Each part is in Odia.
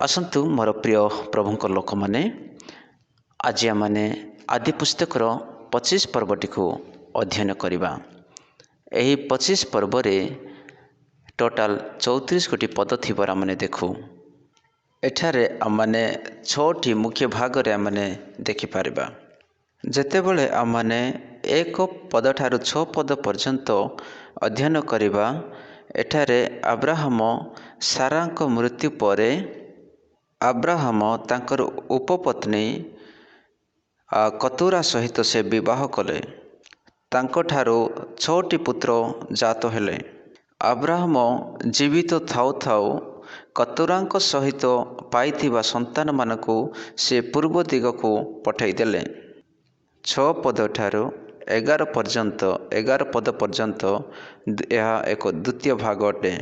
ଆସନ୍ତୁ ମୋର ପ୍ରିୟ ପ୍ରଭୁଙ୍କ ଲୋକମାନେ, ଆଜି ଆମମାନେ ଆଦି ପୁସ୍ତକର 25 ପର୍ବଟିକୁ ଅଧ୍ୟୟନ କରିବା। ଏହି 25 ପର୍ବରେ ଟୋଟାଲ 34 ଗୋଟି ପଦ ଥିବାର ଆମମାନେ ଦେଖୁ। ଏଠାରେ ଆମମାନେ 6ଟି ମୁଖ୍ୟ ଭାଗରେ ଆମମାନେ ଦେଖିପାରିବା। ଯେତେବେଳେ ଆମମାନେ 1 ପଦଠାରୁ 6 ପଦ ପର୍ଯ୍ୟନ୍ତ ଅଧ୍ୟୟନ କରିବା, ଏଠାରେ ଆବ୍ରାହମ ସାରାଙ୍କ ମୃତ୍ୟୁ ପରେ ଆବ୍ରାହମ ତାଙ୍କର ଉପପତ୍ନୀ କତୁରା ସହିତ ସେ ବିବାହ କଲେ। ତାଙ୍କଠାରୁ 6ଟି ପୁତ୍ର ଜାତ ହେଲେ। ଆବ୍ରାହମ ଜୀବିତ ଥାଉ ଥାଉ କତୁରାଙ୍କ ସହିତ ପାଇଥିବା ସନ୍ତାନମାନଙ୍କୁ ସେ ପୂର୍ବ ଦିଗକୁ ପଠାଇଦେଲେ। 6 ପଦଠାରୁ 11 ପଦ ପର୍ଯ୍ୟନ୍ତ ଏହା ଏକ ଦ୍ୱିତୀୟ ଭାଗ ଅଟେ।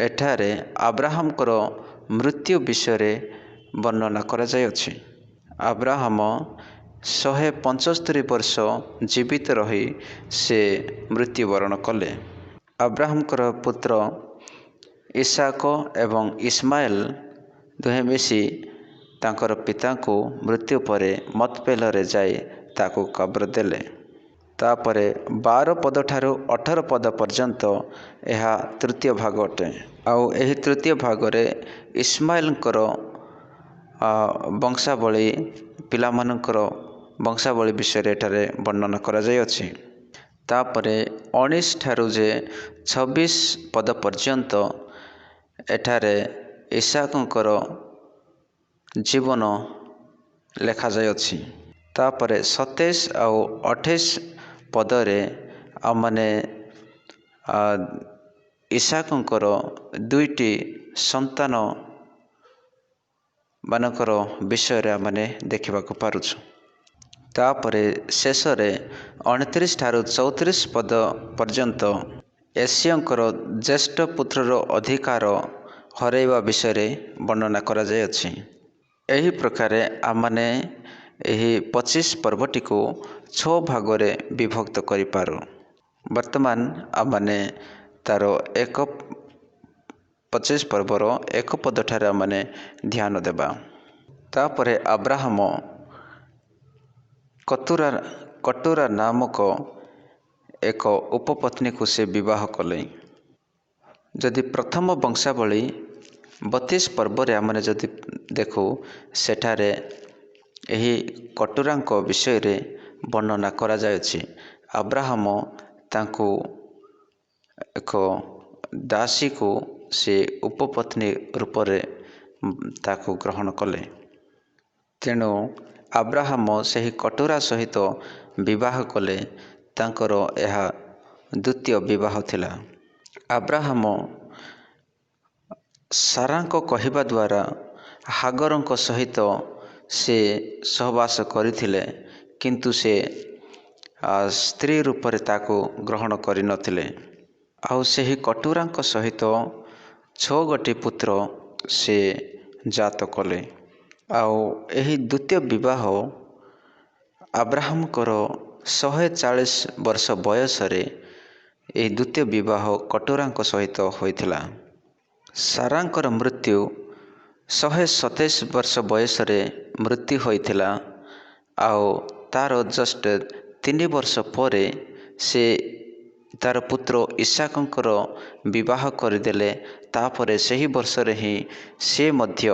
ଏଠାରେ ଆବ୍ରାହମଙ୍କର ମୃତ୍ୟୁ ବିଷୟରେ ବର୍ଣ୍ଣନା କରାଯାଇଅଛି। ଆବ୍ରାହମ 175 ବର୍ଷ ଜୀବିତ ରହି ସେ ମୃତ୍ୟୁବରଣ କଲେ। ଆବ୍ରାହମଙ୍କର ପୁତ୍ର ଇସାକ ଏବଂ ଇସମାଏଲ ଦୁହେଁ ମିଶି ତାଙ୍କର ପିତାଙ୍କୁ ମୃତ୍ୟୁ ପରେ ମତପେଲରେ ଯାଇ ତାକୁ କବ୍ର ଦେଲେ। ତାପରେ 12 ପଦଠାରୁ 18 ପଦ ପର୍ଯ୍ୟନ୍ତ ଏହା ତୃତୀୟ ଭାଗ ଅଟେ। ଆଉ ଏହି ତୃତୀୟ ଭାଗରେ ଇସମାଏଲଙ୍କର ବଂଶାବଳୀ, ପିଲାମାନଙ୍କର ବଂଶାବଳୀ ବିଷୟରେ ଏଠାରେ ବର୍ଣ୍ଣନା କରାଯାଇଅଛି। ତାପରେ 19 ଠାରୁ 26 ପଦ ପର୍ଯ୍ୟନ୍ତ ଏଠାରେ ଇସାକଙ୍କର ଜୀବନ ଲେଖାଯାଇଅଛି। ତାପରେ 27 ଆଉ 28 ପଦରେ ଆମମାନେ ଇସାକଙ୍କର 2ଟି ସନ୍ତାନ ମାନଙ୍କର ବିଷୟରେ ଆମମାନେ ଦେଖିବାକୁ ପାରୁଛୁ। ତାପରେ ଶେଷରେ 29 ଠାରୁ 34 ପଦ ପର୍ଯ୍ୟନ୍ତ ଏସିୟଙ୍କର ଜ୍ୟେଷ୍ଠ ପୁତ୍ରର ଅଧିକାର ହରାଇବା ବିଷୟରେ ବର୍ଣ୍ଣନା କରାଯାଇଅଛି। ଏହି ପ୍ରକାରେ ଆମମାନେ ଏହି 25 ପର୍ବଟିକୁ 6 ଭାଗରେ ବିଭକ୍ତ କରିପାରୁ। ବର୍ତ୍ତମାନ ଆମମାନେ ତାର 25 ପର୍ବର 1 ପଦଠାରେ ଆମମାନେ ଧ୍ୟାନ ଦେବା। ତାପରେ ଆବ୍ରାହମ କତୁରା ନାମକ ଏକ ଉପପତ୍ନୀକୁ ସେ ବିବାହ କଲେ। ଯଦି ପ୍ରଥମ ବଂଶାବଳୀ 32 ପର୍ବରେ ଆମମାନେ ଯଦି ଦେଖୁ, ସେଠାରେ ଏହି କଟୁରାଙ୍କ ବିଷୟରେ ବର୍ଣ୍ଣନା କରାଯାଇଅଛି। ଆବ୍ରାହମ ତାଙ୍କୁ ଏକ ଦାସୀକୁ ସେ ଉପପତ୍ନୀ ରୂପରେ ତାକୁ ଗ୍ରହଣ କଲେ। ତେଣୁ ଆବ୍ରାହମ ସେହି କଟୁରା ସହିତ ବିବାହ କଲେ। ତାଙ୍କର ଏହା ଦ୍ୱିତୀୟ ବିବାହ ଥିଲା। ଆବ୍ରାହମ ସାରାଙ୍କ କହିବା ଦ୍ୱାରା ହାଗରଙ୍କ ସହିତ ସେ ସହବାସ କରିଥିଲେ, କିନ୍ତୁ ସେ ସ୍ତ୍ରୀ ରୂପରେ ତାକୁ ଗ୍ରହଣ କରିନଥିଲେ। ଆଉ ସେହି କଟୁରାଙ୍କ ସହିତ 6 ଗୋଟି ପୁତ୍ର ସେ ଜାତ କଲେ। ଆଉ ଏହି ଦ୍ୱିତୀୟ ବିବାହ ଆବ୍ରାହମଙ୍କର 140 ବର୍ଷ ବୟସରେ ଏହି ଦ୍ୱିତୀୟ ବିବାହ କଟୁରାଙ୍କ ସହିତ ହୋଇଥିଲା। ସାରାଙ୍କର ମୃତ୍ୟୁ 127 ବର୍ଷ ବୟସରେ ମୃତ୍ୟୁ ହୋଇଥିଲା। ଆଉ ତାର ଜଷ୍ଟ 3 ବର୍ଷ ପରେ ସେ ତାର ପୁତ୍ର ଇସାକଙ୍କର ବିବାହ କରିଦେଲେ। ତାପରେ ସେହି ବର୍ଷରେ ହିଁ ସେ ମଧ୍ୟ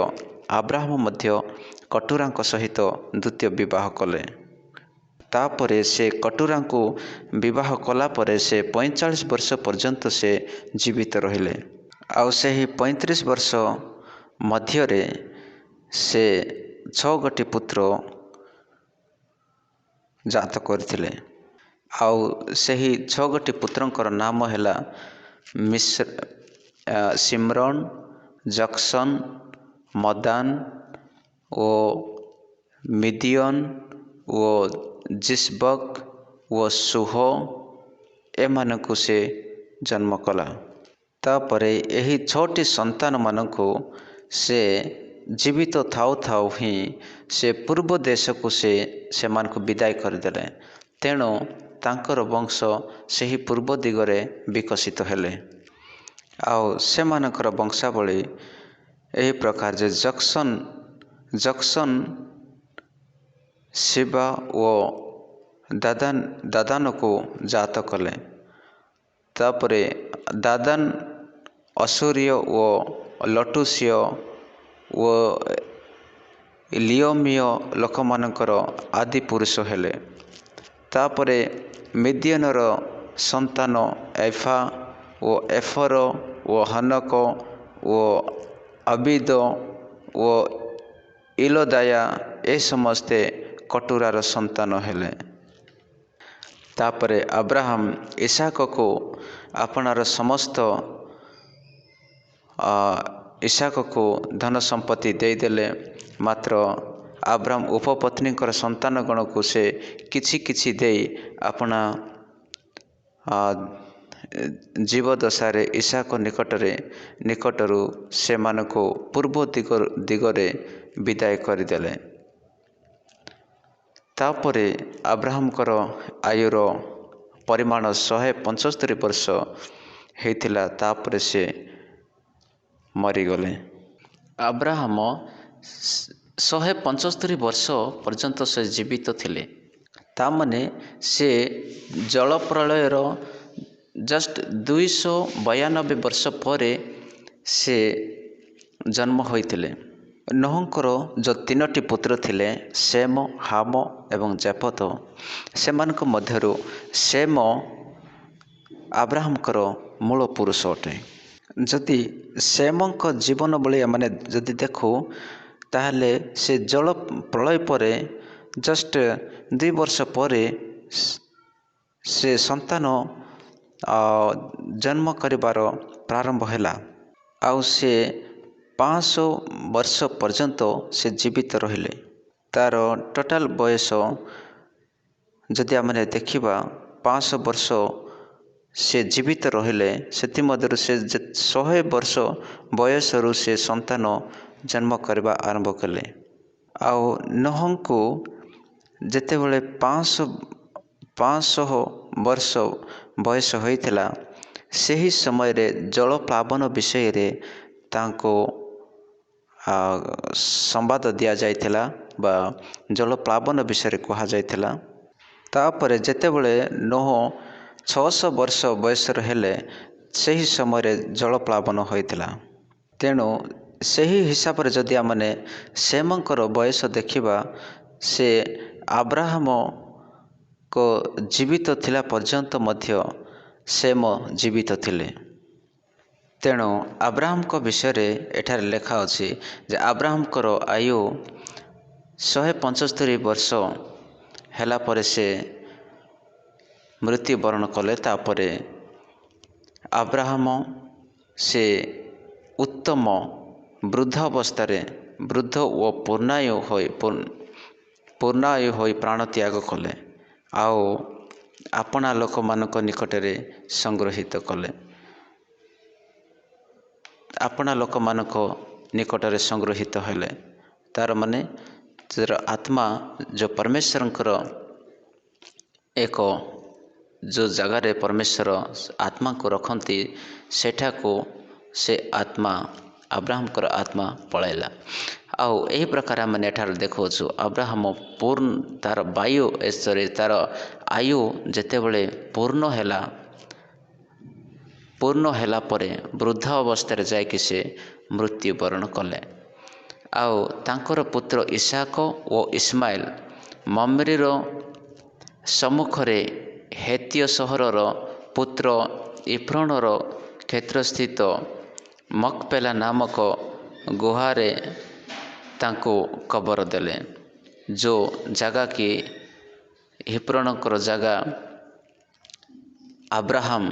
ଆବ୍ରାହମ ମଧ୍ୟ କଟୁରାଙ୍କ ସହିତ ଦ୍ୱିତୀୟ ବିବାହ କଲେ। ତାପରେ ସେ କଟୁରାଙ୍କୁ ବିବାହ କଲା ପରେ ସେ 45 ବର୍ଷ ପର୍ଯ୍ୟନ୍ତ ସେ ଜୀବିତ ରହିଲେ। ଆଉ ସେହି 35 ବର୍ଷ ମଧ୍ୟରେ ସେ 6 ଗୋଟି ପୁତ୍ର ଜାତ କରିଥିଲେ। ଆଉ ସେହି 6 ଗୋଟି ପୁତ୍ରଙ୍କର ନାମ ହେଲା ସିମ୍ରନ୍, ଜକ୍ସନ୍, ମଦାନ ଓ ମିଦିଅନ୍ ଓ ଜିସ୍ବକ୍ ଓ ସୁହ, ଏମାନଙ୍କୁ ସେ ଜନ୍ମ କଲା। ତାପରେ ଏହି 6ଟି ସନ୍ତାନମାନଙ୍କୁ ସେ ଜୀବିତ ଥାଉ ଥାଉ ହିଁ ସେ ପୂର୍ବ ଦେଶକୁ ସେମାନଙ୍କୁ ବିଦାୟ କରିଦେଲେ। ତେଣୁ ତାଙ୍କର ବଂଶ ସେହି ପୂର୍ବ ଦିଗରେ ବିକଶିତ ହେଲେ। ଆଉ ସେମାନଙ୍କର ବଂଶାବଳୀ ଏହି ପ୍ରକାର ଯେ ଜକ୍ସନ ଶିବା ଓ ଦାଦାନକୁ ଜାତ କଲେ। ତାପରେ ଦାଦାନ ଅସୁରୀୟ ଓ ଲଟୁସୀୟ ଓ ଲିଓମୀୟ ଲୋକମାନଙ୍କର ଆଦି ପୁରୁଷ ହେଲେ। ତାପରେ ମିଦିଆନର ସନ୍ତାନ ଏଫା ଓ ଏଫର ଓ ହନକ ଓ ଆବିଦ ଓ ଇଲୋଦାୟା ଏ ସମସ୍ତେ କଟୁରାର ସନ୍ତାନ ହେଲେ। ତାପରେ ଆବ୍ରାହମ ଇସାକକୁ ଆପଣାର ସମସ୍ତ ଇସାକକୁ ଧନ ସମ୍ପତ୍ତି ଦେଇଦେଲେ। ମାତ୍ର ଆବ୍ରାହମ ଉପପତ୍ନୀଙ୍କର ସନ୍ତାନଗଣକୁ ସେ କିଛି କିଛି ଦେଇ ଆପଣା ଜୀବଦଶାରେ ଇସାକ ନିକଟରୁ ସେମାନଙ୍କୁ ପୂର୍ବ ଦିଗରେ ବିଦାୟ କରିଦେଲେ। ତାପରେ ଆବ୍ରାହମଙ୍କର ଆୟୁର ପରିମାଣ 175 ବର୍ଷ ହେଇଥିଲା। ତାପରେ ସେ ମରିଗଲେ। ଆବ୍ରାହମ 175 ବର୍ଷ ପର୍ଯ୍ୟନ୍ତ ସେ ଜୀବିତ ଥିଲେ। ତାମାନେ ସେ ଜଳପ୍ରଳୟର ଜଷ୍ଟ 292 ବର୍ଷ ପରେ ସେ ଜନ୍ମ ହୋଇଥିଲେ। ନୋହଙ୍କର ଯେଉଁ 3ଟି ପୁତ୍ର ଥିଲେ ସେମ, ହାମ ଏବଂ ଜାଫତ, ସେମାନଙ୍କ ମଧ୍ୟରୁ ସେମ ଆବ୍ରାହମଙ୍କର ମୂଳ ପୁରୁଷ ଅଟେ। ଯଦି ସେମଙ୍କ ଜୀବନବଳୀ ଆମେ ଯଦି ଦେଖୁ, ତାହେଲେ ସେ ଜଳ ପ୍ରଳୟ ପରେ ଜଷ୍ଟ 2 ବର୍ଷ ପରେ ସେ ସନ୍ତାନ ଜନ୍ମ କରିବାର ପ୍ରାରମ୍ଭ ହେଲା। ଆଉ ସେ 500 ବର୍ଷ ପର୍ଯ୍ୟନ୍ତ ସେ ଜୀବିତ ରହିଲେ। ତାର ଟୋଟାଲ ବୟସ ଯଦି ଆମେ ଦେଖିବା 500 ବର୍ଷ ସେ ଜୀବିତ ରହିଲେ। ସେଥିମଧ୍ୟରୁ ସେ 100 ବର୍ଷ ବୟସରୁ ସେ ସନ୍ତାନ ଜନ୍ମ କରିବା ଆରମ୍ଭ କଲେ। ଆଉ ନୋହଙ୍କୁ ଯେତେବେଳେ 500 ବର୍ଷ ବୟସ ହୋଇଥିଲା, ସେହି ସମୟରେ ଜଳପ୍ଲାବନ ବିଷୟରେ ତାଙ୍କୁ ସମ୍ବାଦ ଦିଆଯାଇଥିଲା ବା ଜଳପ୍ଲାବନ ବିଷୟରେ କୁହାଯାଇଥିଲା। ତାପରେ ଯେତେବେଳେ ନୋହ 600 ବର୍ଷ ବୟସର ହେଲେ, ସେହି ସମୟରେ ଜଳପ୍ଲାବନ ହୋଇଥିଲା। ତେଣୁ ସେହି ହିସାବରେ ଯଦି ଆମେ ସେମଙ୍କର ବୟସ ଦେଖିବା, ସେ ଆବ୍ରାହମଙ୍କ ଜୀବିତ ଥିଲା ପର୍ଯ୍ୟନ୍ତ ମଧ୍ୟ ସେମ ଜୀବିତ ଥିଲେ। ତେଣୁ ଆବ୍ରାହମଙ୍କ ବିଷୟରେ ଏଠାରେ ଲେଖା ଅଛି ଯେ ଆବ୍ରାହମଙ୍କର ଆୟୁ 175 ବର୍ଷ ହେଲା ପରେ ସେ ମୃତ୍ୟୁବରଣ କଲେ। ତାପରେ ଆବ୍ରାହମ ସେ ଉତ୍ତମ ବୃଦ୍ଧ ଅବସ୍ଥାରେ ବୃଦ୍ଧ ଓ ପୂର୍ଣ୍ଣାୟୁ ହୋଇ ପ୍ରାଣତ୍ୟାଗ କଲେ ଆଉ ଆପଣା ଲୋକମାନଙ୍କ ନିକଟରେ ସଂଗୃହୀତ କଲେ। ଆପଣା ଲୋକମାନଙ୍କ ନିକଟରେ ସଂଗୃହୀତ ହେଲେ। ତାର ମାନେ ତାର ଆତ୍ମା ଯେଉଁ ପରମେଶ୍ୱରଙ୍କର ଏକ ଯେଉଁ ଜାଗାରେ ପରମେଶ୍ୱର ଆତ୍ମାକୁ ରଖନ୍ତି, ସେଠାକୁ ସେ ଆତ୍ମା ଆବ୍ରାହମଙ୍କର ଆତ୍ମା ପଳାଇଲା। ଆଉ ଏହି ପ୍ରକାର ଆମେ ଏଠାରେ ଦେଖାଉଛୁ ଆବ୍ରାହମ ତାର ତାର ଆୟୁ ଯେତେବେଳେ ପୂର୍ଣ୍ଣ ହେଲା ପରେ ବୃଦ୍ଧ ଅବସ୍ଥାରେ ଯାଇକି ସେ ମୃତ୍ୟୁବରଣ କଲେ। ଆଉ ତାଙ୍କର ପୁତ୍ର ଇସାକ ଓ ଇସମାଏଲ ମମ୍ରେର ସମ୍ମୁଖରେ ହେତୀୟ ସହରର ପୁତ୍ର ଇଫ୍ରୋନର କ୍ଷେତ୍ରସ୍ଥିତ ମକପେଲା ନାମକ ଗୁହାରେ ତାଙ୍କୁ କବର ଦେଲେ। ଯେଉଁ ଜାଗା କି ହିବ୍ରୋନଙ୍କର ଜାଗା, ଆବ୍ରାହମ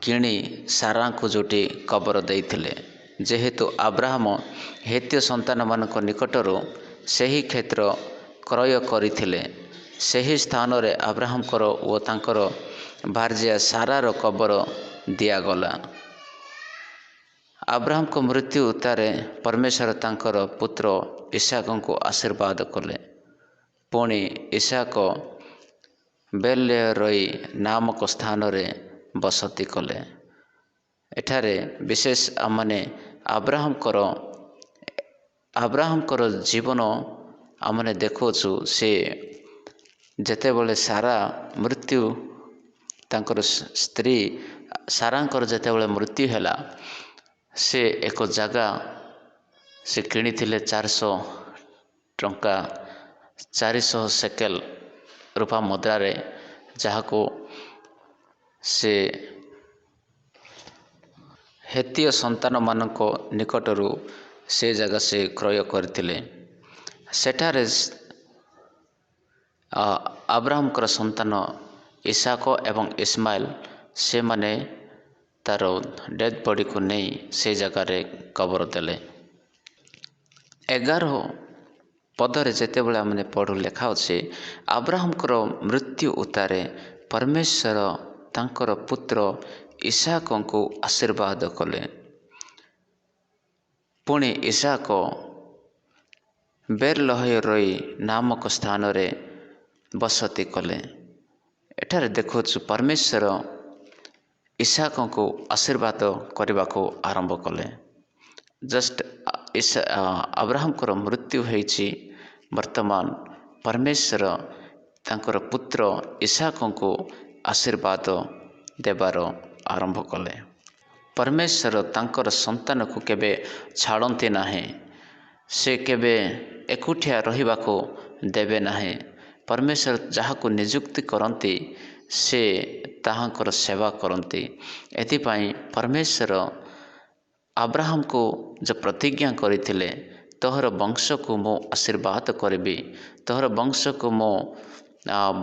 କିଣି ସାରାଙ୍କୁ ଯେଉଁଠି କବର ଦେଇଥିଲେ। ଯେହେତୁ ଆବ୍ରାହମ ହେତୀୟ ସନ୍ତାନମାନଙ୍କ ନିକଟରୁ ସେହି କ୍ଷେତ୍ର କ୍ରୟ କରିଥିଲେ, ସେହି ସ୍ଥାନରେ ଆବ୍ରାହମଙ୍କର ଓ ତାଙ୍କର ଭାର୍ଯ୍ୟା ସାରାର କବର ଦିଆଗଲା। ଆବ୍ରାହମଙ୍କ ମୃତ୍ୟୁ ଉତ୍ତାରେ ପରମେଶ୍ୱର ତାଙ୍କର ପୁତ୍ର ଇସାକଙ୍କୁ ଆଶୀର୍ବାଦ କଲେ। ପୁଣି ଇସାକ ବେର୍ଲେହରୋଇ ନାମକ ସ୍ଥାନରେ ବସତି କଲେ ଏଠାରେ ବିଶେଷ ଆମମାନେ ଆବ୍ରାହମଙ୍କର ଜୀବନ ଆମମାନେ ଦେଖୁଛୁ। ସେ ଯେତେବେଳେ ସାରା ମୃତ୍ୟୁ ତାଙ୍କର ସ୍ତ୍ରୀ ସାରାଙ୍କର ଯେତେବେଳେ ମୃତ୍ୟୁ ହେଲା, ସେ ଏକ ଜାଗା ସେ କିଣିଥିଲେ 400 ଟଙ୍କା 400 ସେକେଲ ରୂପା ମୁଦ୍ରାରେ, ଯାହାକୁ ସେ ହେତୀୟ ସନ୍ତାନମାନଙ୍କ ନିକଟରୁ ସେ ଜାଗା ସେ କ୍ରୟ କରିଥିଲେ। ସେଠାରେ ଆବ୍ରାହମଙ୍କର ସନ୍ତାନ ଇସାକ ଏବଂ ଇସମାଇଲ ସେମାନେ ତାର ଡେଡ୍ ବଡ଼ିକୁ ନେଇ ସେ ଜାଗାରେ କବର ଦେଲେ। 11 ପଦରେ ଯେତେବେଳେ ଆମେ ପଢ଼ୁ ଲେଖା ଅଛି, ଆବ୍ରାହମଙ୍କର ମୃତ୍ୟୁ ଉତ୍ତାରେ ପରମେଶ୍ୱର ତାଙ୍କର ପୁତ୍ର ଇସାକଙ୍କୁ ଆଶୀର୍ବାଦ କଲେ। ପୁଣି ଇସାକ ବେର୍‌ଲହଇ ନାମକ ସ୍ଥାନରେ ବସତି କଲେ। ଏଠାରେ ଦେଖୁଛୁ ପରମେଶ୍ୱର ଇସାକଙ୍କୁ ଆଶୀର୍ବାଦ କରିବାକୁ ଆରମ୍ଭ କଲେ। ଆବ୍ରାହମଙ୍କର ମୃତ୍ୟୁ ହୋଇଛି, ବର୍ତ୍ତମାନ ପରମେଶ୍ୱର ତାଙ୍କର ପୁତ୍ର ଇସାକଙ୍କୁ ଆଶୀର୍ବାଦ ଦେବାର ଆରମ୍ଭ କଲେ। ପରମେଶ୍ୱର ତାଙ୍କର ସନ୍ତାନକୁ କେବେ ଛାଡ଼ନ୍ତି ନାହିଁ। ସେ କେବେ ଏକୁଟିଆ ରହିବାକୁ ଦେବେ ନାହିଁ। ପରମେଶ୍ୱର ଯାହାକୁ ନିଯୁକ୍ତି କରନ୍ତି, ସେ ତାହାଙ୍କର ସେବା କରନ୍ତି। ଏଥିପାଇଁ ପରମେଶ୍ୱର ଆବ୍ରାହମକୁ ଯେଉଁ ପ୍ରତିଜ୍ଞା କରିଥିଲେ, ତୋହର ବଂଶକୁ ମୁଁ ଆଶୀର୍ବାଦ କରିବି, ତୋହର ବଂଶକୁ ମୁଁ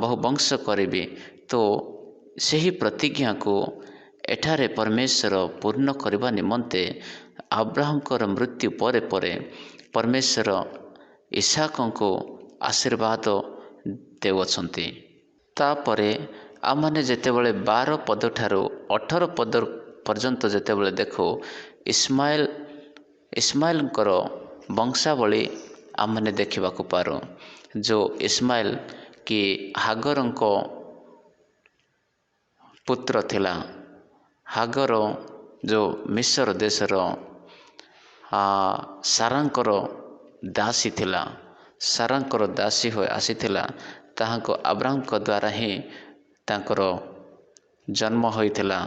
ବହୁ ବଂଶ କରିବି, ତ ସେହି ପ୍ରତିଜ୍ଞାକୁ ଏଠାରେ ପରମେଶ୍ୱର ପୂର୍ଣ୍ଣ କରିବା ନିମନ୍ତେ ଆବ୍ରାହମଙ୍କର ମୃତ୍ୟୁ ପରେ ପରେ ପରମେଶ୍ୱର ଇସାକଙ୍କୁ ଆଶୀର୍ବାଦ ଦେଉଅଛନ୍ତି। ତାପରେ ଆମମାନେ ଯେତେବେଳେ 12 ପଦଠାରୁ 18 ପଦ ପର୍ଯ୍ୟନ୍ତ ଯେତେବେଳେ ଦେଖୁ, ଇସମାଇଲଙ୍କର ବଂଶାବଳୀ ଆମମାନେ ଦେଖିବାକୁ ପାରୁ। ଯେଉଁ ଇସମାଇଲ କି ହାଗରଙ୍କ ପୁତ୍ର ଥିଲା। ହାଗର ଯେଉଁ ମିଶର ଦେଶର ସାରାଙ୍କର ଦାସୀ ଥିଲା, ସାରାଙ୍କର ଦାସୀ ହୋଇ ଆସିଥିଲା। ତାହାଙ୍କ ଆବ୍ରାହମଙ୍କ ଦ୍ୱାରା ହିଁ ତାଙ୍କର ଜନ୍ମ ହୋଇଥିଲା।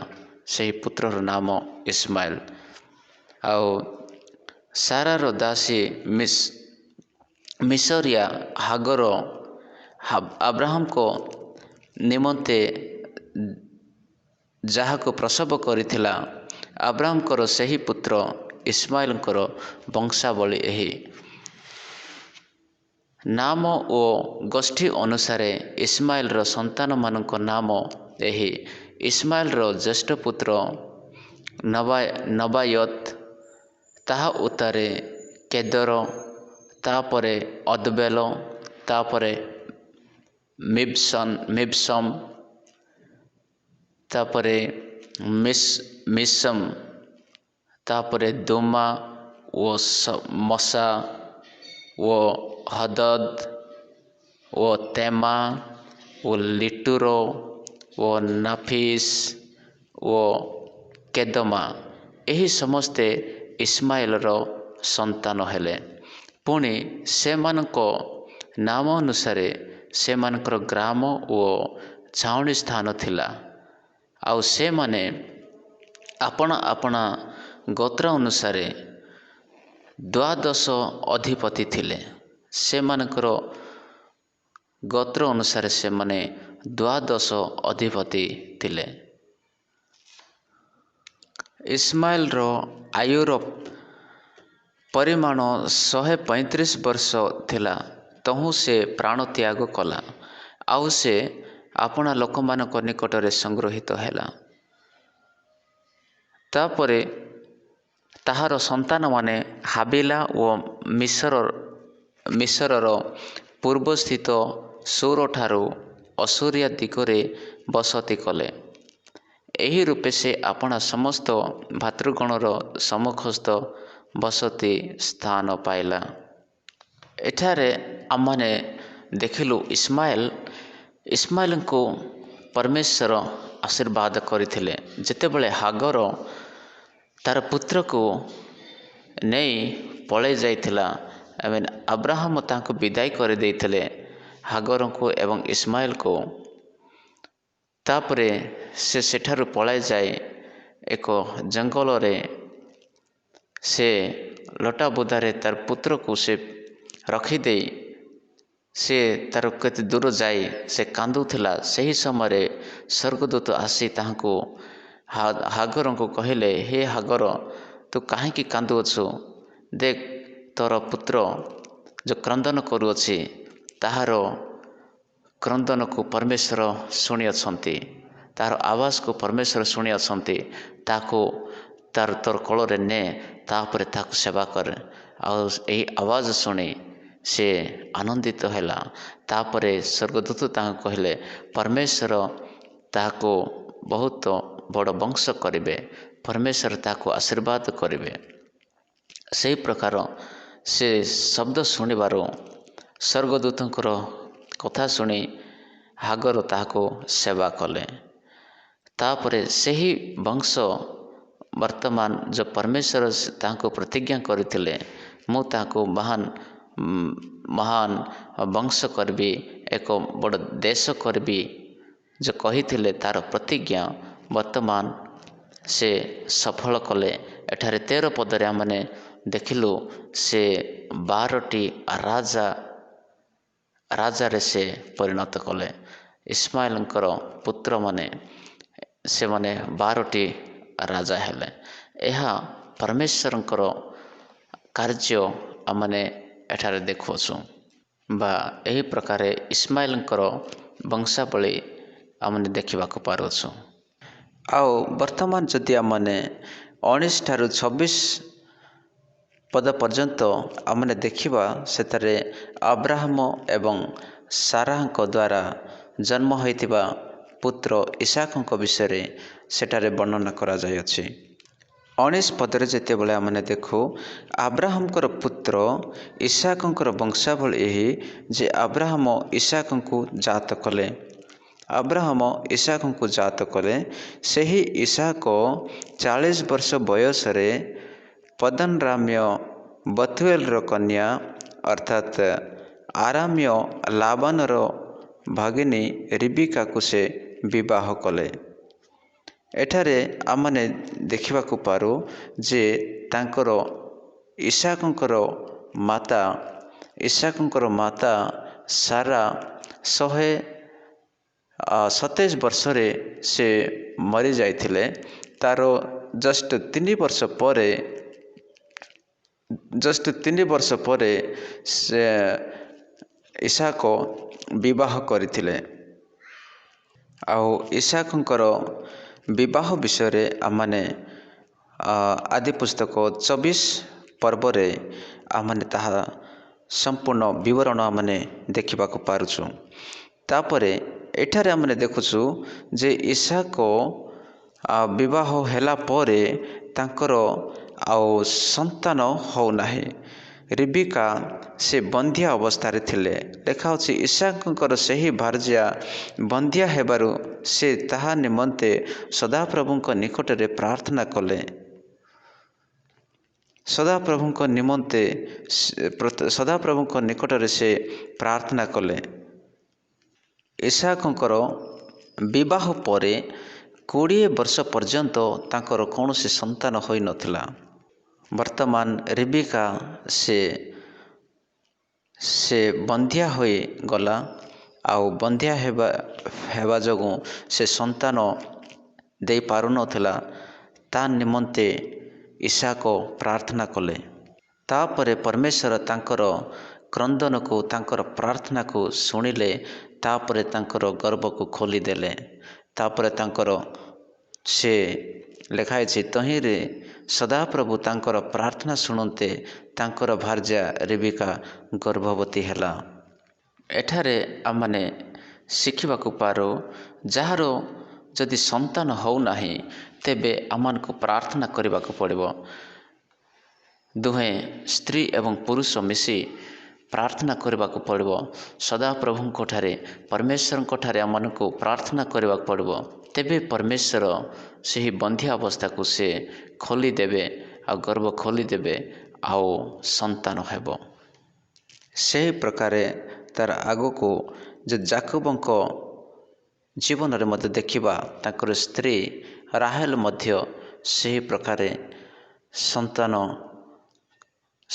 ସେହି ପୁତ୍ରର ନାମ ଇସମାଇଲ। ଆଉ ସାରାର ଦାସୀ ମିଶରିଆ ହାଗର ଆବ୍ରାହମଙ୍କ ନିମନ୍ତେ ଯାହାକୁ ପ୍ରସବ କରିଥିଲା, ଆବ୍ରାହମଙ୍କର ସେହି ପୁତ୍ର ଇସମାଇଲଙ୍କର ବଂଶାବଳୀ ଏହି। ନାମ ଓ ଗୋଷ୍ଠୀ ଅନୁସାରେ ଇସମାଇଲର ସନ୍ତାନମାନଙ୍କ ନାମ ଏହି। ଇସମାଇଲର ଜ୍ୟେଷ୍ଠ ପୁତ୍ର ନବାୟତ, ତାହା ଉତ୍ତାରେ କେଦର, ତାପରେ ଅଦବେଲ, ତାପରେ ମିବସମ, ତାପରେ ମିଶମ, ତାପରେ ଦୁମା ଓ ମଶା ଓ ହଦଦ ଓ ତେମା ଓ ଲିଟୁର ଓ ନାଫିସ ଓ କେଦମା, ଏହି ସମସ୍ତେ ଇସମାଇଲର ସନ୍ତାନ ହେଲେ। ପୁଣି ସେମାନଙ୍କ ନାମ ଅନୁସାରେ ସେମାନଙ୍କର ଗ୍ରାମ ଓ ଛାଉଣି ସ୍ଥାନ ଥିଲା। ଆଉ ସେମାନେ ଆପଣା ଆପଣା ଗୋତ୍ର ଅନୁସାରେ 12 ଅଧିପତି ଥିଲେ। ସେମାନଙ୍କର ଗୋତ୍ର ଅନୁସାରେ ସେମାନେ 12 ଅଧିପତି ଥିଲେ। ଇସମାଇଲର ଆୟୁର ପରିମାଣ 135 ବର୍ଷ ଥିଲା, ତହୁଁ ସେ ପ୍ରାଣ ତ୍ୟାଗ କଲା। ଆଉ ସେ ଆପଣା ଲୋକମାନଙ୍କ ନିକଟରେ ସଂଗୃହୀତ ହେଲା। ତାପରେ ତାହାର ସନ୍ତାନମାନେ ହାବିଲା ଓ ମିଶରର ପୂର୍ବସ୍ଥିତ ସୌରଠାରୁ ଅସୁରିଆ ଦିଗରେ ବସତି କଲେ। ଏହି ରୂପେ ସେ ଆପଣା ସମସ୍ତ ଭାତୃଗଣର ସମ୍ମୁଖସ୍ଥ ବସତି ସ୍ଥାନ ପାଇଲା। ଏଠାରେ ଆମମାନେ ଦେଖିଲୁ ଇସମାଇଲଙ୍କୁ ପରମେଶ୍ୱର ଆଶୀର୍ବାଦ କରିଥିଲେ। ଯେତେବେଳେ ହାଗର ତାର ପୁତ୍ରକୁ ନେଇ ପଳାଇ ଯାଇଥିଲା ଏବଂ ଆବ୍ରାହମ ତାଙ୍କୁ ବିଦାୟ କରିଦେଇଥିଲେ ହାଗରଙ୍କୁ ଏବଂ ଇସ୍ମାଇଲକୁ। ତାପରେ ସେ ସେଠାରୁ ପଳାଇ ଯାଇ ଏକ ଜଙ୍ଗଲରେ ସେ ଲଟା ବୁଦାରେ ତାର ପୁତ୍ରକୁ ସେ ରଖିଦେଇ ସେ ତାର କେତେ ଦୂର ଯାଇ ସେ କାନ୍ଦୁଥିଲା। ସେହି ସମୟରେ ସ୍ୱର୍ଗଦୂତ ଆସି ତାହାଙ୍କୁ ହାଗରଙ୍କୁ କହିଲେ, ହେ ହାଗର, ତୁ କାହିଁକି କାନ୍ଦୁଅଛୁ? ଦେଖ, ତୋର ପୁତ୍ର ଯେଉଁ କ୍ରନ୍ଦନ କରୁଅଛି ତାହାର କ୍ରନ୍ଦନକୁ ପରମେଶ୍ୱର ଶୁଣିଅଛନ୍ତି, ତାହାର ଆବାଜକୁ ପରମେଶ୍ୱର ଶୁଣିଅଛନ୍ତି। ତାକୁ ତୋର କୋଳରେ ନେ, ତାପରେ ତାକୁ ସେବା କର। ଆଉ ଏହି ଆବାଜ ଶୁଣି ସେ ଆନନ୍ଦିତ ହେଲା। ତାପରେ ସ୍ୱର୍ଗଦୂତ ତାଙ୍କୁ କହିଲେ, ପରମେଶ୍ୱର ତାହାକୁ ବହୁତ ବଡ଼ ବଂଶ କରିବେ, ପରମେଶ୍ୱର ତାହାକୁ ଆଶୀର୍ବାଦ କରିବେ। ସେହି ପ୍ରକାର ସେ ଶବ୍ଦ ଶୁଣିବାରୁ ସ୍ୱର୍ଗଦୂତଙ୍କର କଥା ଶୁଣି ହାଗର ତାହାକୁ ସେବା କଲେ। ତାପରେ ସେହି ବଂଶ ବର୍ତ୍ତମାନ ଯେଉଁ ପରମେଶ୍ୱର ତାଙ୍କୁ ପ୍ରତିଜ୍ଞା କରିଥିଲେ, ମୁଁ ତାହାକୁ ମହାନ ବଂଶ କରିବି, ଏକ ବଡ଼ ଦେଶ କରିବି, ଯେଉଁ କହିଥିଲେ ତାର ପ୍ରତିଜ୍ଞା ବର୍ତ୍ତମାନ ସେ ସଫଳ କଲେ। ଏଠାରେ 13 ପଦରେ ଆମମାନେ ଦେଖିଲୁ ସେ 12ଟି ରାଜାରେ ସେ ପରିଣତ କଲେ। ଇସ୍ମାଇଲଙ୍କର ପୁତ୍ରମାନେ ସେମାନେ 12ଟି ରାଜା ହେଲେ। ଏହା ପରମେଶ୍ୱରଙ୍କର କାର୍ଯ୍ୟ ଆମମାନେ ଏଠାରେ ଦେଖୁଅଛୁ, ବା ଏହି ପ୍ରକାରେ ଇସ୍ମାଇଲଙ୍କର ବଂଶାବଳୀ ଆମମାନେ ଦେଖିବାକୁ ପାରୁଅଛୁ। ଆଉ ବର୍ତ୍ତମାନ ଯଦି ଆମମାନେ 19 ଠାରୁ 26 ପଦ ପର୍ଯ୍ୟନ୍ତ ଆମମାନେ ଦେଖିବା, ସେଥିରେ ଆବ୍ରାହମ ଏବଂ ସାରାଙ୍କ ଦ୍ୱାରା ଜନ୍ମ ହୋଇଥିବା ପୁତ୍ର ଇସାକଙ୍କ ବିଷୟରେ ସେଠାରେ ବର୍ଣ୍ଣନା କରାଯାଇଅଛି। 19 ପଦରେ ଯେତେବେଳେ ଆମମାନେ ଦେଖୁ, ଆବ୍ରାହମଙ୍କର ପୁତ୍ର ଇସାକଙ୍କର ବଂଶାବଳୀ ଏହି ଯେ ଆବ୍ରାହମ ଇସାକଙ୍କୁ ଜାତ କଲେ। ଆବ୍ରାହମ ଇସାକଙ୍କୁ ଜାତ କଲେ। ସେହି ଇସାକ 40 ବର୍ଷ ବୟସରେ ପଦ୍ଦନରାମ୍ୟ ବଥୁଏଲର କନ୍ୟା ଅର୍ଥାତ୍ ଆରାମ୍ୟ ଲାବାନର ଭଗିନୀ ରିବିକାକୁ ସେ ବିବାହ କଲେ। ଏଠାରେ ଆମମାନେ ଦେଖିବାକୁ ପାରୁ ଯେ ତାଙ୍କର ଇସାକଙ୍କର ମାତା ସାରା 127 ବର୍ଷରେ ସେ ମରିଯାଇଥିଲେ। ତାର ଜଷ୍ଟ 3 ବର୍ଷ ପରେ ସେ ଇସାକ ବିବାହ କରିଥିଲେ। ଆଉ ଇସାକଙ୍କର ବିବାହ ବିଷୟରେ ଆମମାନେ ଆଦି ପୁସ୍ତକ 24 ପର୍ବରେ ଆମମାନେ ତାହା ସମ୍ପୂର୍ଣ୍ଣ ବିବରଣ ଆମମାନେ ଦେଖିବାକୁ ପାରୁଛୁ। ତାପରେ ଏଠାରେ ଆମମାନେ ଦେଖୁଛୁ ଯେ ଇସାକ ବିବାହ ହେଲା ପରେ ତାଙ୍କର ଆଉ ସନ୍ତାନ ହେଉନାହିଁ। ରିବିକା ସେ ବନ୍ଧ୍ୟା ଅବସ୍ଥାରେ ଥିଲେ। ଲେଖାଅଛି, ଇସାକଙ୍କର ସେହି ଭାର୍ଯ୍ୟା ବନ୍ଧ୍ୟା ହେବାରୁ ସେ ତାହା ନିମନ୍ତେ ସଦାପ୍ରଭୁଙ୍କ ନିକଟରେ ପ୍ରାର୍ଥନା କଲେ। ସଦାପ୍ରଭୁଙ୍କ ନିକଟରେ ସେ ପ୍ରାର୍ଥନା କଲେ। ଇସାକଙ୍କର ବିବାହ ପରେ 20 ବର୍ଷ ପର୍ଯ୍ୟନ୍ତ ତାଙ୍କର କୌଣସି ସନ୍ତାନ ହୋଇନଥିଲା। ବର୍ତ୍ତମାନ ରିବିକା ସେ ବନ୍ଧ୍ୟା ହୋଇଗଲା। ଆଉ ବନ୍ଧ୍ୟା ହେବା ଯୋଗୁଁ ସେ ସନ୍ତାନ ଦେଇପାରୁନଥିଲା। ତା ନିମନ୍ତେ ଇସାକ ପ୍ରାର୍ଥନା କଲେ। ତାପରେ ପରମେଶ୍ୱର ତାଙ୍କର କ୍ରନ୍ଦନକୁ, ତାଙ୍କର ପ୍ରାର୍ଥନାକୁ ଶୁଣିଲେ। ତାପରେ ତାଙ୍କର ଗର୍ଭକୁ ଖୋଲିଦେଲେ। ତାପରେ ସେ ଲେଖାଇଛି, ତହିଁରେ ସଦାପ୍ରଭୁ ତାଙ୍କର ପ୍ରାର୍ଥନା ଶୁଣନ୍ତେ ତାଙ୍କର ଭାର୍ଯ୍ୟା ରିବିକା ଗର୍ଭବତୀ ହେଲା। ଏଠାରେ ଆମମାନେ ଶିଖିବାକୁ ପାରୁ, ଯାହାର ଯଦି ସନ୍ତାନ ହେଉନାହିଁ ତେବେ ଆମମାନଙ୍କୁ ପ୍ରାର୍ଥନା କରିବାକୁ ପଡ଼ିବ। ଦୁହେଁ ସ୍ତ୍ରୀ ଏବଂ ପୁରୁଷ ମିଶି ପ୍ରାର୍ଥନା କରିବାକୁ ପଡ଼ିବ। ସଦାପ୍ରଭୁଙ୍କଠାରେ, ପରମେଶ୍ୱରଙ୍କଠାରେ ଆମମାନଙ୍କୁ ପ୍ରାର୍ଥନା କରିବାକୁ ପଡ଼ିବ। ତେବେ ପରମେଶ୍ୱର ସେହି ବନ୍ଧ୍ୟା ଅବସ୍ଥାକୁ ସେ ଖୋଲିଦେବେ ଆଉ ଗର୍ଭ ଖୋଲିଦେବେ ଆଉ ସନ୍ତାନ ହେବ। ସେହି ପ୍ରକାରେ ତାର ଆଗକୁ ଯେ ଯାକୋବଙ୍କ ଜୀବନରେ ମଧ୍ୟ ଦେଖିବା ତାଙ୍କର ସ୍ତ୍ରୀ ରାହେଲ ମଧ୍ୟ ସେହି ପ୍ରକାରେ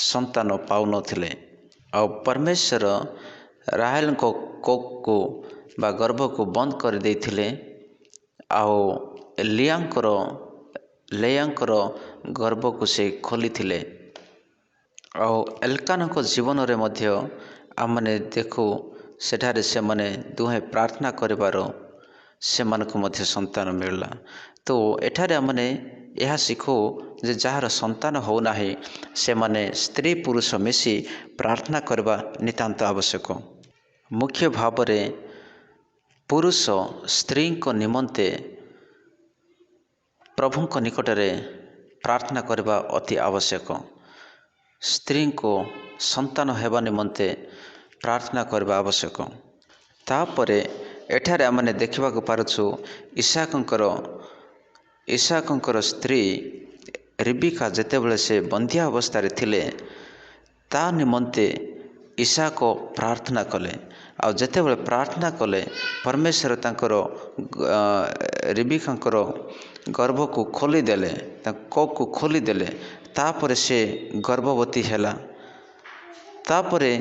ସନ୍ତାନ ପାଉନଥିଲେ। ଆଉ ପରମେଶ୍ୱର ରାହେଲଙ୍କ କୋଖକୁ ବା ଗର୍ଭକୁ ବନ୍ଦ କରିଦେଇଥିଲେ ଆଉ ଲେୟାଙ୍କର ଗର୍ଭକୁ ସେ ଖୋଲିଥିଲେ। ଆଉ ଏଲକାନାଙ୍କ ଜୀବନରେ ମଧ୍ୟ ଆମମାନେ ଦେଖୁ ସେଠାରେ ସେମାନେ ଦୁହେଁ ପ୍ରାର୍ଥନା କରିବାର ସେମାନଙ୍କୁ ମଧ୍ୟ ସନ୍ତାନ ମିଳିଲା। ତ ଏଠାରେ ଆମମାନେ ଏହା ଶିଖୁ ଯେ ଯାହାର ସନ୍ତାନ ହେଉନାହିଁ ସେମାନେ ସ୍ତ୍ରୀ ପୁରୁଷ ମିଶି ପ୍ରାର୍ଥନା କରିବା ନିତାନ୍ତ ଆବଶ୍ୟକ। ମୁଖ୍ୟ ଭାବରେ ପୁରୁଷ ସ୍ତ୍ରୀଙ୍କ ନିମନ୍ତେ ପ୍ରଭୁଙ୍କ ନିକଟରେ ପ୍ରାର୍ଥନା କରିବା ଅତି ଆବଶ୍ୟକ। ସ୍ତ୍ରୀଙ୍କୁ ସନ୍ତାନ ହେବା ନିମନ୍ତେ ପ୍ରାର୍ଥନା କରିବା ଆବଶ୍ୟକ। ତାପରେ ଏଠାରେ ଆମମାନେ ଦେଖିବାକୁ ପାରୁଛୁ ଇସାକଙ୍କର ସ୍ତ୍ରୀ ରିବିକା ଯେତେବେଳେ ସେ ବନ୍ଧ୍ୟା ଅବସ୍ଥାରେ ଥିଲେ ତା ନିମନ୍ତେ ଇସାକ ପ୍ରାର୍ଥନା କଲେ। ଆଉ ଯେତେବେଳେ ପ୍ରାର୍ଥନା କଲେ ପରମେଶ୍ୱର ତାଙ୍କର ରିବିକାଙ୍କର ଗର୍ଭକୁ ଖୋଲିଦେଲେ, ତାଙ୍କ କୋଖକୁ ଖୋଲିଦେଲେ। ତାପରେ ସେ ଗର୍ଭବତୀ ହେଲା। ତାପରେ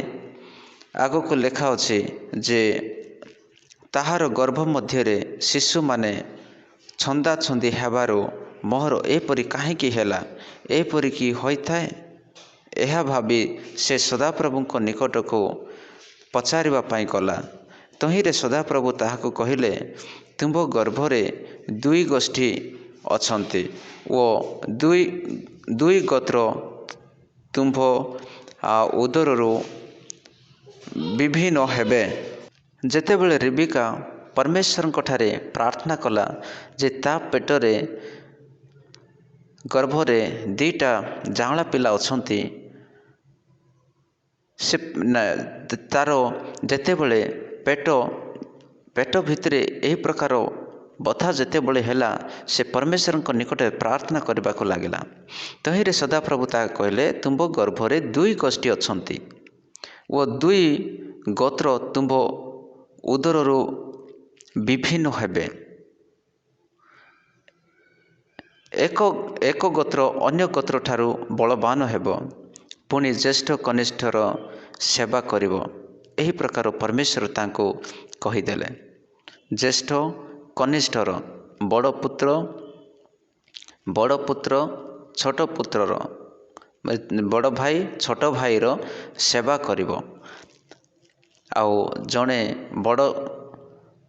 ଆଗକୁ ଲେଖା ଅଛି ଯେ ତାହାର ଗର୍ଭ ମଧ୍ୟରେ ଶିଶୁମାନେ ଛନ୍ଦାଛନ୍ଦି ହେବାରୁ ମୋହର ଏପରି କାହିଁକି ହେଲା, ଏପରିକି ହୋଇଥାଏ। ଏହା ଭାବି ସେ ସଦାପ୍ରଭୁଙ୍କ ନିକଟକୁ ପଚାରିବା ପାଇଁ ଗଲା। ତହିଁରେ ସଦାପ୍ରଭୁ ତାହାକୁ କହିଲେ, ତୁମ୍ଭ ଗର୍ଭରେ 2 ଗୋଷ୍ଠୀ ଅଛନ୍ତି ଓ ଦୁଇ ଗୋତ୍ର ତୁମ୍ଭ ଉଦରରୁ ବିଭିନ୍ନ ହେବେ। ଯେତେବେଳେ ରିବିକା ପରମେଶ୍ୱରଙ୍କଠାରେ ପ୍ରାର୍ଥନା କଲା ଯେ ତା ଗର୍ଭରେ 2ଟା ଯାଆଁଳା ପିଲା ଅଛନ୍ତି, ତାର ଯେତେବେଳେ ପେଟ ଭିତରେ ଏହି ପ୍ରକାର ବଥା ଯେତେବେଳେ ହେଲା ସେ ପରମେଶ୍ୱରଙ୍କ ନିକଟରେ ପ୍ରାର୍ଥନା କରିବାକୁ ଲାଗିଲା। ତହିଁରେ ସଦାପ୍ରଭୁ ତାହା କହିଲେ, ତୁମ୍ଭ ଗର୍ଭରେ 2 ଗୋଷ୍ଠୀ ଅଛନ୍ତି ଓ 2 ଗୋତ୍ର ତୁମ୍ଭ ଉଦରରୁ ବିଭିନ୍ନ ହେବେ। ଏକ ଗୋତ୍ର ଅନ୍ୟ ଗୋତ୍ରଠାରୁ ବଳବାନ ହେବ, ପୁଣି ଜ୍ୟେଷ୍ଠ କନିଷ୍ଠର ସେବା କରିବ। ଏହି ପ୍ରକାର ପରମେଶ୍ୱର ତାଙ୍କୁ କହିଦେଲେ। ଜ୍ୟେଷ୍ଠ କନିଷ୍ଠର ବଡ଼ ପୁତ୍ର ଛୋଟ ପୁତ୍ରର ବଡ଼ ଭାଇ ଛୋଟ ଭାଇର ସେବା କରିବ। ଆଉ ଜଣେ ବଡ଼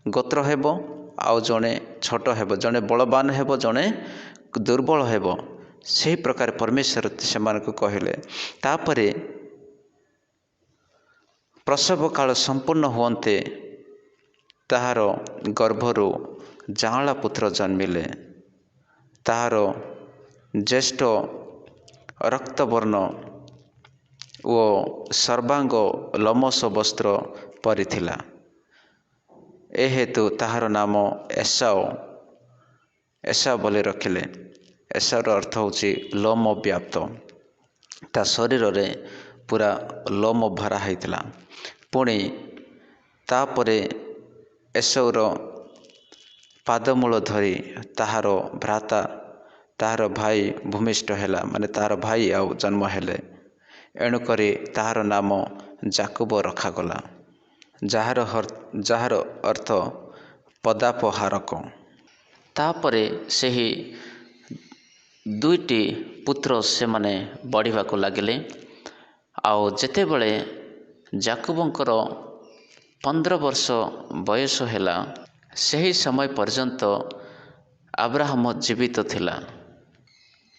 ଗୋତ୍ର ହେବ ଆଉ ଜଣେ ଛୋଟ ହେବ, ଜଣେ ବଳବାନ ହେବ ଜଣେ ଦୁର୍ବଳ ହେବ। ସେହି ପ୍ରକାର ପରମେଶ୍ୱର ସେମାନଙ୍କୁ କହିଲେ। ତାପରେ ପ୍ରସବ କାଳ ସମ୍ପୂର୍ଣ୍ଣ ହୁଅନ୍ତେ ତାହାର ଗର୍ଭରୁ ଯାଆଁଳା ପୁତ୍ର ଜନ୍ମିଲେ। ତାହାର ଜ୍ୟେଷ୍ଠ ରକ୍ତବର୍ଣ୍ଣ ଓ ସର୍ବାଙ୍ଗ ଲୋମଶ ବସ୍ତ୍ର ପରିଥିଲା। ଏ ହେତୁ ତାହାର ନାମ ଏସାଉ ବୋଲି ରଖିଲେ। ଏସାଉର ଅର୍ଥ ହେଉଛି ଲୋମ ବ୍ୟାପ୍ତ। ତା ଶରୀରରେ ପୁରା ଲୋମ ଭରା ହୋଇଥିଲା। ପୁଣି ତାପରେ ଏସାଉର ପାଦମୂଳ ଧରି ତାହାର ଭ୍ରାତା ତାହାର ଭାଇ ଭୂମିଷ୍ଠ ହେଲା, ମାନେ ତାହାର ଭାଇ ଆଉ ଜନ୍ମ ହେଲେ। ଏଣୁକରି ତାହାର ନାମ ଯାକୋବ ରଖାଗଲା, ଯାହାର ଅର୍ଥ ପଦାପହାରକ। ତାପରେ ସେହି 2ଟି ପୁତ୍ର ସେମାନେ ବଢ଼ିବାକୁ ଲାଗିଲେ। ଆଉ ଯେତେବେଳେ ଯାକୋବଙ୍କର 15 ବର୍ଷ ବୟସ ହେଲା, ସେହି ସମୟ ପର୍ଯ୍ୟନ୍ତ ଆବ୍ରାହମ ଜୀବିତ ଥିଲା।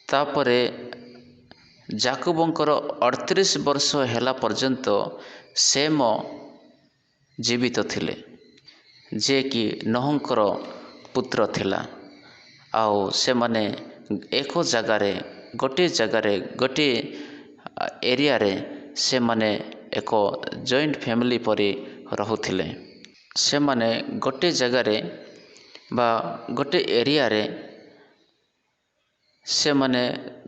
ତାପରେ ଯାକୋବଙ୍କର 38 ବର୍ଷ ହେଲା ପର୍ଯ୍ୟନ୍ତ ସେମ ଜୀବିତ ଥିଲେ, ଯିଏକି ନୋହଙ୍କର ପୁତ୍ର ଥିଲା। ଆଉ ସେମାନେ ଗୋଟିଏ ଏରିଆରେ ସେମାନେ ଏକ ଜଏଣ୍ଟ ଫ୍ୟାମିଲି ପରି ରହୁଥିଲେ। ସେମାନେ ଗୋଟିଏ ଜାଗାରେ बा गोटे एरिया रे से माने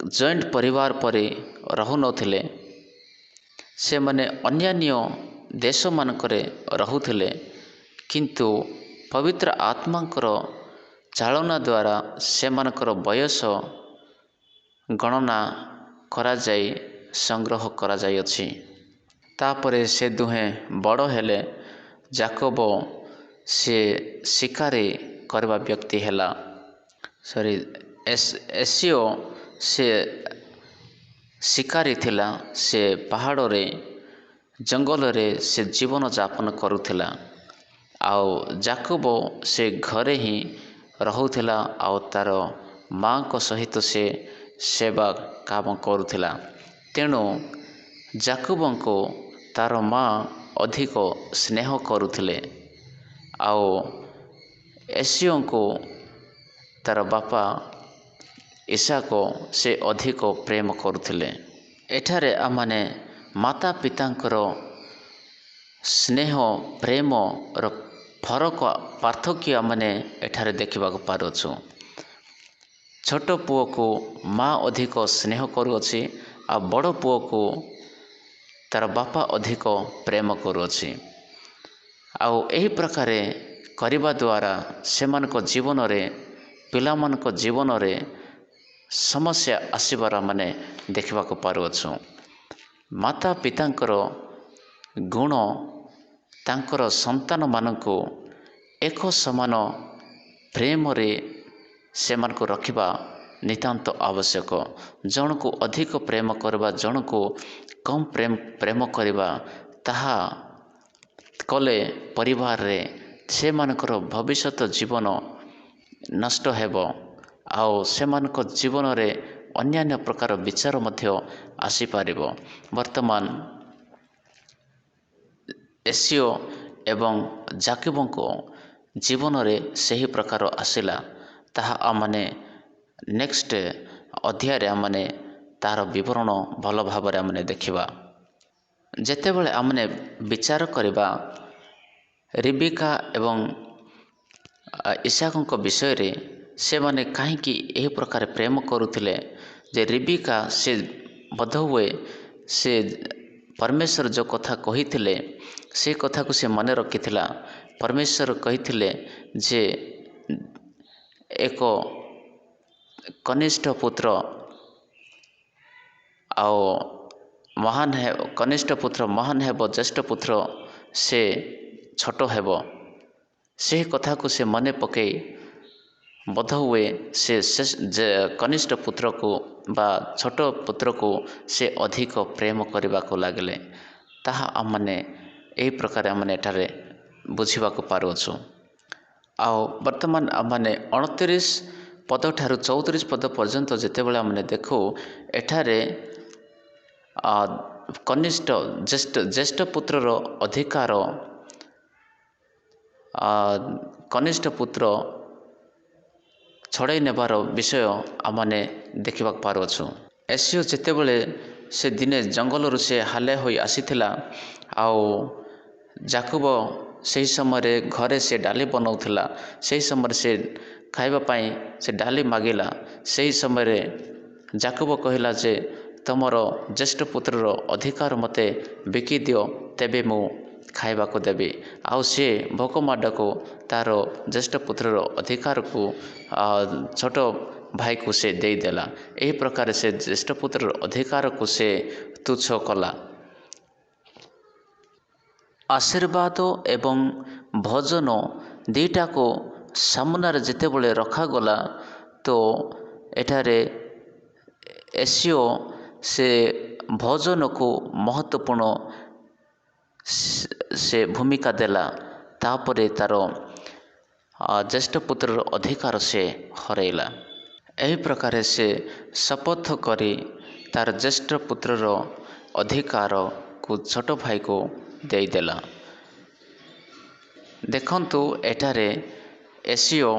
जॉइंट परिवार परि रहु नथिले, से माने अन्यान्य देश मानकरे रहुथिले, किंतु पवित्र आत्मांकर चालना द्वारा से मानकर बयस गणना करा जाई संग्रह करा जाई अछि। तापरे से दुहे बड़ हेले। जाकोब से शिकारी करवा व्यक्ति हेला, सॉरी एसियो से शिकारी थिला। से पहाड़ रे जंगल रे से जीवन यापन करुथिला। आउ जाकोब से घरे ही रहुथिला आउ तार माँ को सहित से सेवा काम करुथिला। तेणु जाकोब को तार माँ अधिक स्नेह करुथिले आउ एसियो को तार बापा ईसाक से अधिक प्रेम करुथिले। एठारे आमाने माता पितांकर स्नेह प्रेम र फरक पार्थक्य आमने एठारे देखा पारुछु। छोट पुओ को माँ अधिक स्नेह करुअछि आ बड़ पुओ को तार बापा अधिक प्रेम करुअछि। आउ एही प्रकारे करिबा द्वारा सेमानक जीवन रे पिलामानक जीवन रे समस्या आसीबार माने देखा पारुअछु। माता पितांकर गुण तांकर संतान मानकु एक समान प्रेम रे सेमानकु रखिबा नितांत आवश्यक। जन को अधिक प्रेम करबा, जन को कम प्रेम करबा, ताहा कले परिवार रे सेमानकर भविष्यत जीवन नष्ट हेबो आउ सेमानक जीवन रे अन्यान्य प्रकार विचार मध्य आसी पारिबो। वर्तमान एसियो एवं जाकोबको जीवन रे सही प्रकार आसिला। ताहा आमने नेक्स्ट अध्याय रे आमने तार विवरण भल भाव रे आमने देखिबा। जेतेबेले आमने विचार करिबा रिबिका एवं ईसाकଙ୍କ विषय रे, से माने काहेकि एही प्रकार प्रेम करुथिले जे रिबिका से बोध हुए से परमेश्वर जो कथा कहिथिले से कथा को से मन रखिथिला। परमेश्वर कहिथिले जे एक कनिष्ठ पुत्र आओ महान है, कनिष्ठ पुत्र महान हेब, ज्येष्ठ पुत्र से छोट हेब। से कथा को से मने पकई बोध हुए से कनिष्ठ पुत्र को बा छोट पुत्र को से अधिक प्रेम करने को लगले। ताहा आमने एही प्रकार आमने एठारे बुझिबा को पारुछु। आओ वर्तमान आमने 29 पद ठारू 34 पद पर्यंत जेतेबेले आमने देखो, एठारे कनिष्ठ ज्येष्ठ पुत्रर अधिकार कनिष्ठ पुत्र छड़ाई नेबार विषय आमने देखा पारुछु। एसियो जेतेबेले से दिने जंगल से हाले होई आसीथिला आओ जाकोब सही समय घरे से डाली बनाउथिला। सही समय से खाइबा पाई से डाली मागिला। सही समय जाकोब कहिला जे तमर ज्येष्ठ पुत्रर अधिकार मते बिकी दियो, तेबे मु खाइबा को देबी। आउ से भोक माड को तार ज्येष्ठ पुत्रर अधिकार को छोट भाई को से दे देला। एही प्रकार से ज्येष्ठ पुत्रर अधिकार को से तुच्छ कला। आशीर्वाद एवं भोजन दुईटा को सामनार जेतेबेले रखागला, तो एठारे एसियो से भोजन को महत्वपूर्ण से भूमिका देला। तापरे तार ज्येष्ठ पुत्रर अधिकार से हरैला। एही प्रकार से शपथ करी तार ज्येष्ठ पुत्रर अधिकार को छोट भाई को दे देला। देखंतु एठारे एसियो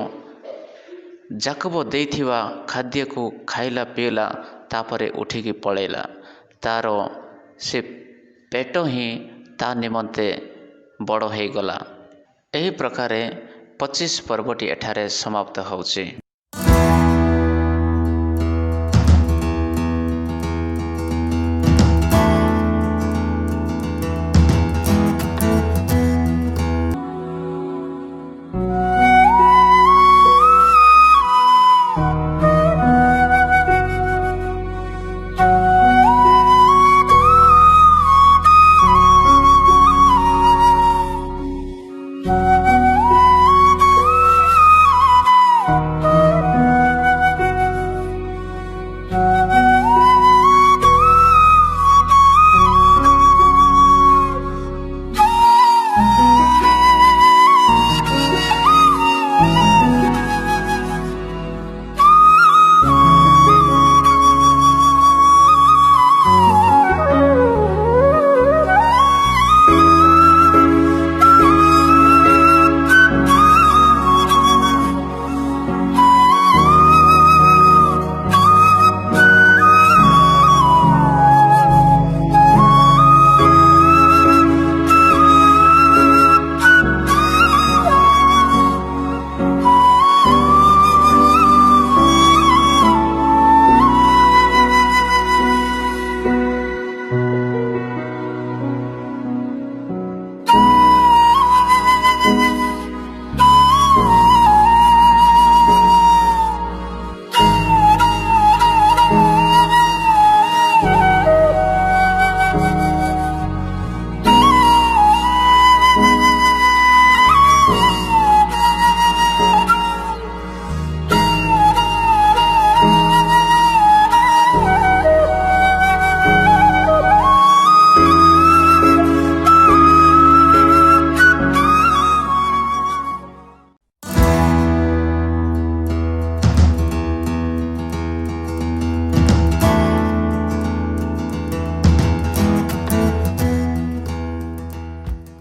जाकोब देइथिवा खाद्य को खाइला पीला, तापरे उठिकी पळैला। तार से पेट ही ता निमंते बड़ हो गला। एही प्रकारे 25 ପର୍ବଟି ଏଠାରେ ସମାପ୍ତ ହେଉଛି।